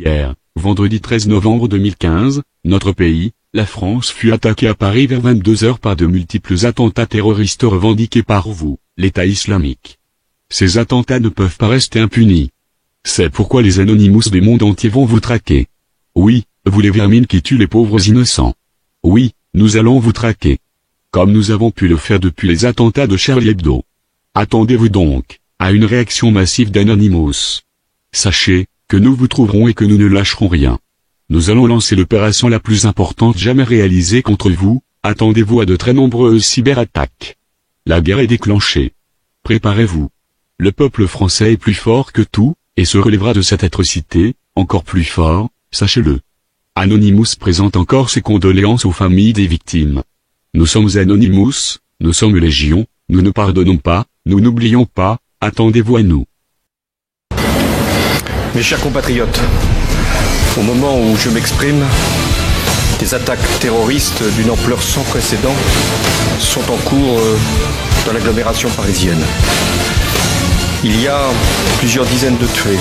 Hier, vendredi 13 novembre 2015, notre pays, la France fut attaqué à Paris vers 22 heures par de multiples attentats terroristes revendiqués par vous, l'État islamique. Ces attentats ne peuvent pas rester impunis. C'est pourquoi les Anonymous du monde entier vont vous traquer. Oui, vous les vermines qui tuent les pauvres innocents. Oui, nous allons vous traquer. Comme nous avons pu le faire depuis les attentats de Charlie Hebdo. Attendez-vous donc à une réaction massive d'Anonymous. Sachez que nous vous trouverons et que nous ne lâcherons rien. Nous allons lancer l'opération la plus importante jamais réalisée contre vous. Attendez-vous à de très nombreuses cyberattaques. La guerre est déclenchée. Préparez-vous. Le peuple français est plus fort que tout, et se relèvera de cette atrocité, encore plus fort, sachez-le. Anonymous présente encore ses condoléances aux familles des victimes. Nous sommes Anonymous, nous sommes Légion, nous ne pardonnons pas, nous n'oublions pas, attendez-vous à nous. Mes chers compatriotes, au moment où je m'exprime, des attaques terroristes d'une ampleur sans précédent sont en cours dans l'agglomération parisienne. Il y a plusieurs dizaines de tués.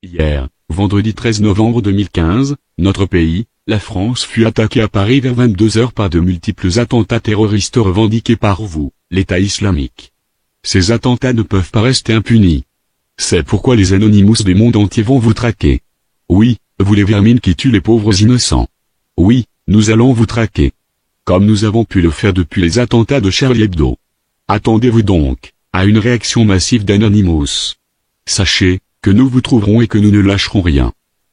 Hier, vendredi 13 novembre 2015, notre pays, la France fut attaqué à Paris vers 22 heures par de multiples attentats terroristes revendiqués par vous, l'État islamique. Ces attentats ne peuvent pas rester impunis. C'est pourquoi les Anonymous du monde entier vont vous traquer. Oui, vous les vermines qui tuent les pauvres innocents. Oui, nous allons vous traquer. Comme nous avons pu le faire depuis les attentats de Charlie Hebdo. Attendez-vous donc à une réaction massive d'Anonymous. Sachez que nous vous trouverons et que nous ne lâcherons rien.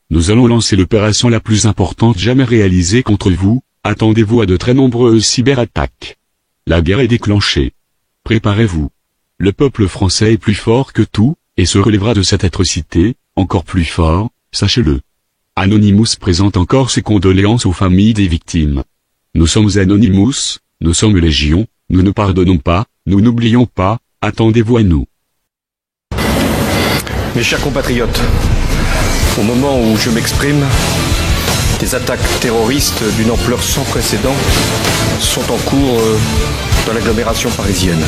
Nous allons lancer l'opération la plus importante jamais réalisée contre vous. Attendez-vous à de très nombreuses cyberattaques. La guerre est déclenchée. Préparez-vous. Le peuple français est plus fort que tout, et se relèvera de cette atrocité, encore plus fort, sachez-le. Anonymous présente encore ses condoléances aux familles des victimes. Nous sommes Anonymous, nous sommes Légion, nous ne pardonnons pas, nous n'oublions pas, attendez-vous à nous. Mes chers compatriotes, au moment où je m'exprime, des attaques terroristes d'une ampleur sans précédent sont en cours dans l'agglomération parisienne.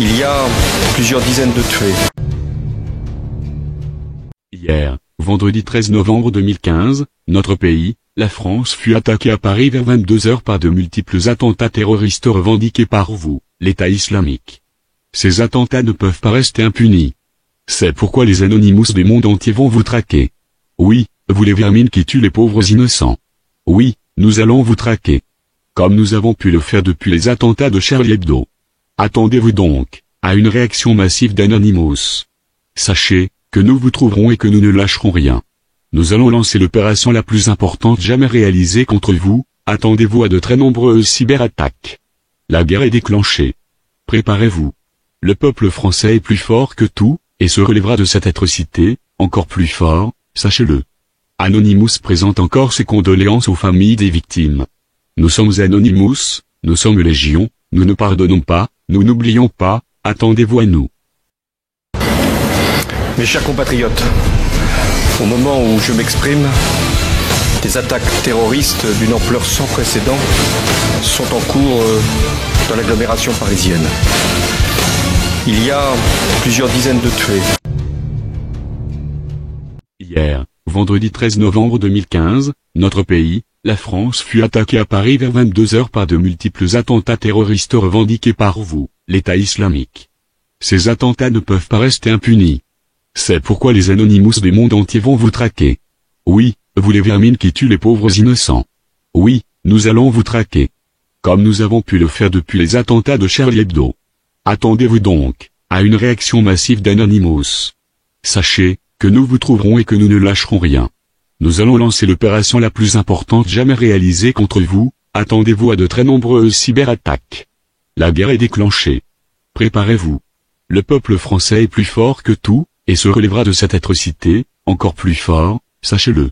Il y a plusieurs dizaines de tués. Hier, vendredi 13 novembre 2015, notre pays, la France fut attaqué à Paris vers 22 heures par de multiples attentats terroristes revendiqués par vous, l'État islamique. Ces attentats ne peuvent pas rester impunis. C'est pourquoi les Anonymous du monde entier vont vous traquer. Oui, vous les vermines qui tuent les pauvres innocents. Oui, nous allons vous traquer. Comme nous avons pu le faire depuis les attentats de Charlie Hebdo. Attendez-vous donc à une réaction massive d'Anonymous. Sachez que nous vous trouverons et que nous ne lâcherons rien. Nous allons lancer l'opération la plus importante jamais réalisée contre vous. Attendez-vous à de très nombreuses cyberattaques. La guerre est déclenchée. Préparez-vous. Le peuple français est plus fort que tout, et se relèvera de cette atrocité, encore plus fort, sachez-le. Anonymous présente encore ses condoléances aux familles des victimes. Nous sommes Anonymous, nous sommes Légion, nous ne pardonnons pas, nous n'oublions pas, attendez-vous à nous. Mes chers compatriotes, au moment où je m'exprime, des attaques terroristes d'une ampleur sans précédent sont en cours dans l'agglomération parisienne. Il y a plusieurs dizaines de tués. Hier, vendredi 13 novembre 2015, notre pays, la France fut attaqué à Paris vers 22 heures par de multiples attentats terroristes revendiqués par vous, l'État islamique. Ces attentats ne peuvent pas rester impunis. C'est pourquoi les Anonymous du monde entier vont vous traquer. Oui, vous les vermines qui tuent les pauvres innocents. Oui, nous allons vous traquer. Comme nous avons pu le faire depuis les attentats de Charlie Hebdo. Attendez-vous donc à une réaction massive d'Anonymous. Sachez que nous vous trouverons et que nous ne lâcherons rien. Nous allons lancer l'opération la plus importante jamais réalisée contre vous. Attendez-vous à de très nombreuses cyberattaques. La guerre est déclenchée. Préparez-vous. Le peuple français est plus fort que tout, et se relèvera de cette atrocité, encore plus fort, sachez-le.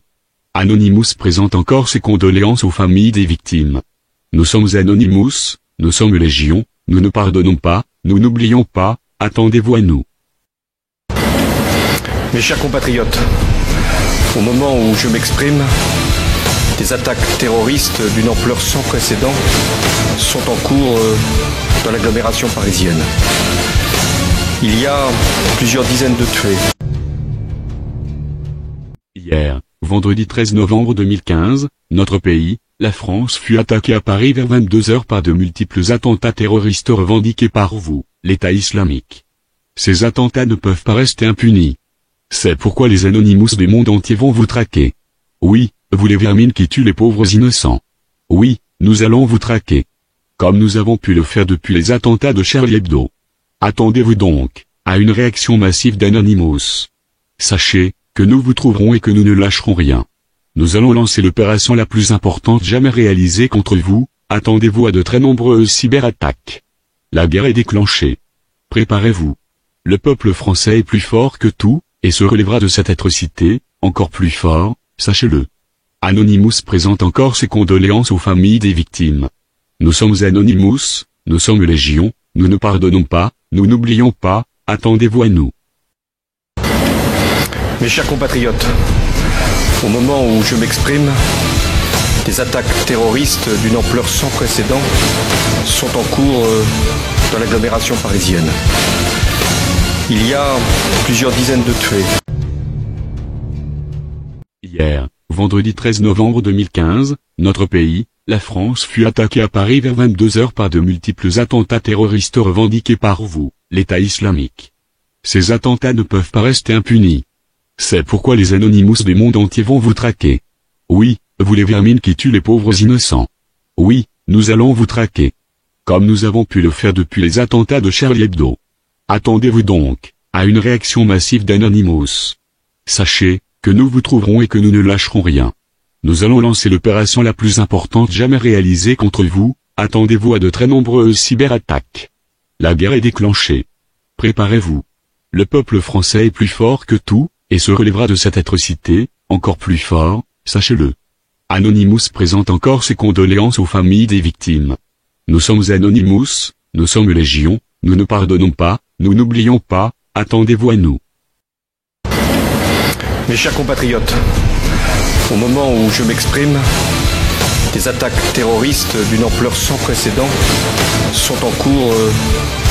Anonymous présente encore ses condoléances aux familles des victimes. Nous sommes Anonymous, nous sommes Légion, nous ne pardonnons pas, nous n'oublions pas, attendez-vous à nous. Mes chers compatriotes, au moment où je m'exprime, des attaques terroristes d'une ampleur sans précédent sont en cours dans l'agglomération parisienne. Il y a plusieurs dizaines de tués. Hier, vendredi 13 novembre 2015, notre pays, la France fut attaqué à Paris vers 22 heures par de multiples attentats terroristes revendiqués par vous, l'État islamique. Ces attentats ne peuvent pas rester impunis. C'est pourquoi les Anonymous du monde entier vont vous traquer. Oui, vous les vermines qui tuent les pauvres innocents. Oui, nous allons vous traquer. Comme nous avons pu le faire depuis les attentats de Charlie Hebdo. Attendez-vous donc à une réaction massive d'Anonymous. Sachez que nous vous trouverons et que nous ne lâcherons rien. Nous allons lancer l'opération la plus importante jamais réalisée contre vous, attendez-vous à de très nombreuses cyberattaques. La guerre est déclenchée. Préparez-vous. Le peuple français est plus fort que tout, et se relèvera de cette atrocité, encore plus fort, sachez-le. Anonymous présente encore ses condoléances aux familles des victimes. Nous sommes Anonymous, nous sommes Légion, nous ne pardonnons pas, nous n'oublions pas, attendez-vous à nous. Mes chers compatriotes, au moment où je m'exprime, des attaques terroristes d'une ampleur sans précédent sont en cours dans l'agglomération parisienne. Il y a plusieurs dizaines de tués. Hier, vendredi 13 novembre 2015, notre pays, la France fut attaqué à Paris vers 22 heures par de multiples attentats terroristes revendiqués par vous, l'État islamique. Ces attentats ne peuvent pas rester impunis. C'est pourquoi les Anonymous du monde entier vont vous traquer. Oui, vous les vermines qui tuent les pauvres innocents. Oui, nous allons vous traquer. Comme nous avons pu le faire depuis les attentats de Charlie Hebdo. Attendez-vous donc à une réaction massive d'Anonymous. Sachez que nous vous trouverons et que nous ne lâcherons rien. Nous allons lancer l'opération la plus importante jamais réalisée contre vous, attendez-vous à de très nombreuses cyberattaques. La guerre est déclenchée. Préparez-vous. Le peuple français est plus fort que tout, et se relèvera de cette atrocité, encore plus fort, sachez-le. Anonymous présente encore ses condoléances aux familles des victimes. Nous sommes Anonymous, nous sommes Légion, nous ne pardonnons pas, nous n'oublions pas, attendez-vous à nous. Mes chers compatriotes, au moment où je m'exprime, des attaques terroristes d'une ampleur sans précédent sont en cours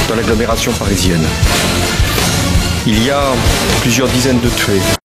dans l'agglomération parisienne. Il y a plusieurs dizaines de tués.